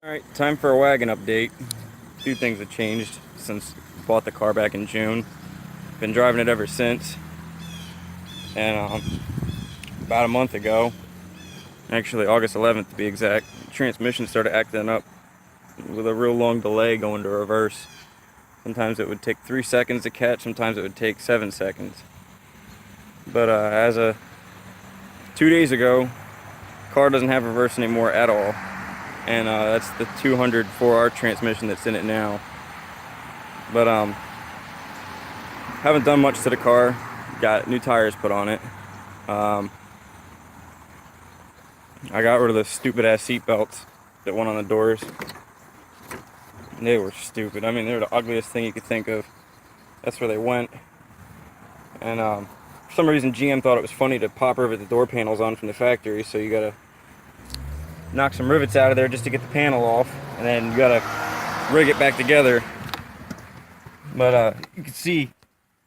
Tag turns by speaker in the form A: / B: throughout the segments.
A: Alright, time for a wagon update. A few things have changed since I bought the car back in June. Been driving it ever since. And about a month ago, actually August 11th to be exact, the transmission started acting up with a real long delay going to reverse. Sometimes it would take 3 seconds to catch, sometimes it would take 7 seconds. But as of 2 days ago, the car doesn't have reverse anymore at all. And that's the 200 4R transmission that's in it now. But haven't done much to the car. Got new tires put on it. I got rid of the stupid ass seat belts that went on the doors. They were stupid. I mean, they were the ugliest thing you could think of. That's where they went. And for some reason GM thought it was funny to pop rivet the door panels on from the factory, so you gotta knock some rivets out of there just to get the panel off, and then you gotta rig it back together. But you can see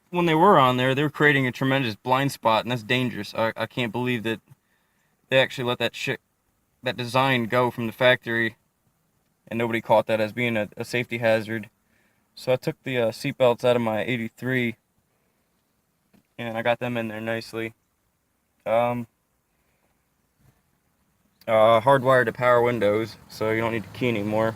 A: when they were on there, they were creating a tremendous blind spot, and that's dangerous. I can't believe that they actually let that design go from the factory, and nobody caught that as being a safety hazard. So I took the seat belts out of my 83, and I got them in there nicely. Hardwired to power windows, so you don't need to key anymore.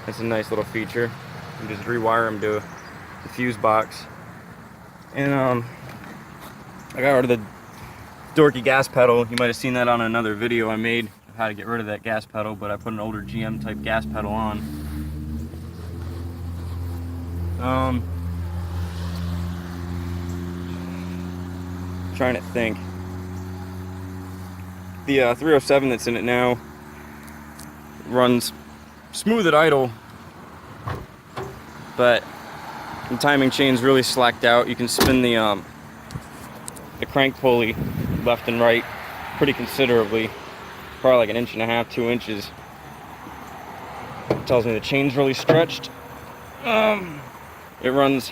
A: It's a nice little feature. You can just rewire them to the fuse box. And I got rid of the dorky gas pedal. You might have seen that on another video I made of how to get rid of that gas pedal, but I put an older GM type gas pedal on. Trying to think. The 307 that's in it now runs smooth at idle, but the timing chain's really slacked out. You can spin the crank pulley left and right pretty considerably, probably like 1.5 to 2 inches. It tells me the chain's really stretched. It runs,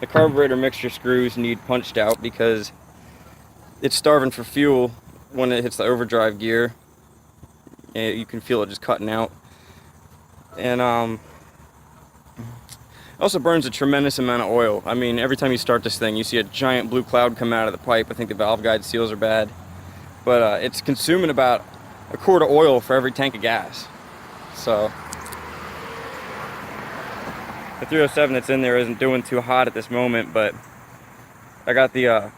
A: the carburetor mixture screws need punched out because it's starving for fuel when it hits the overdrive gear. You can feel it just cutting out. And it also burns a tremendous amount of oil. I mean, every time you start this thing, you see a giant blue cloud come out of the pipe. I think the valve guide seals are bad. But it's consuming about a quart of oil for every tank of gas. So the 307 that's in there isn't doing too hot at this moment, but I got the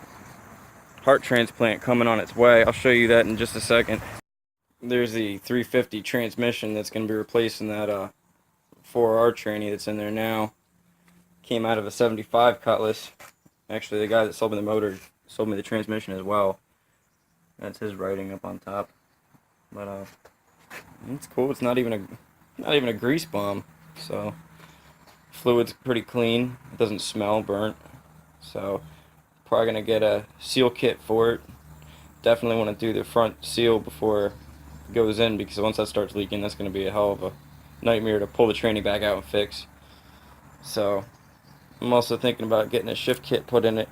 A: heart transplant coming on its way. I'll show you that in just a second. There's the 350 transmission that's going to be replacing that 4R tranny that's in there now. Came out of a 75 Cutlass. Actually, the guy that sold me the motor sold me the transmission as well. That's his writing up on top. But it's cool. It's not even a grease bomb. So fluid's pretty clean. It doesn't smell burnt. So probably gonna get a seal kit for it. Definitely want to do the front seal before it goes in, because once that starts leaking, that's gonna be a hell of a nightmare to pull the tranny back out and fix. So I'm also thinking about getting a shift kit put in it,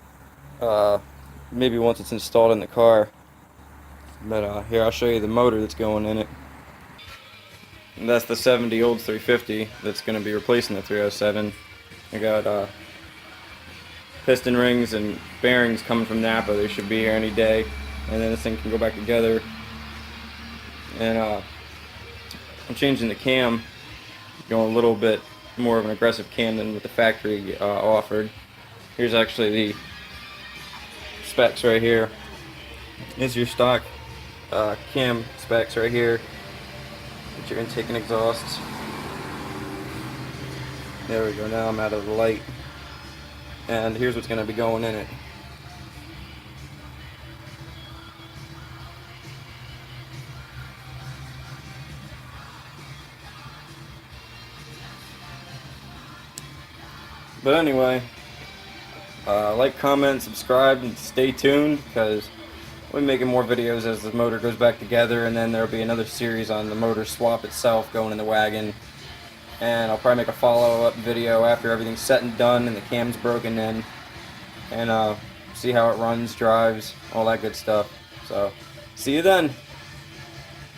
A: maybe once it's installed in the car. But here, I'll show you the motor that's going in it. And that's the 70 Olds 350 that's going to be replacing the 307. I got piston rings and bearings coming from Napa. They should be here any day, and then this thing can go back together. And I'm changing the cam, going a little bit more of an aggressive cam than what the factory offered. Here's actually the specs right here. Is your stock cam specs right here. Get your intake and exhausts. There we go. Now I'm out of the light. And here's what's going to be going in it. But anyway, like, comment, subscribe, and stay tuned, because we'll be making more videos as the motor goes back together, and then there'll be another series on the motor swap itself going in the wagon. And I'll probably make a follow-up video after everything's set and done and the cam's broken in, and see how it runs, drives, all that good stuff. So, see you then.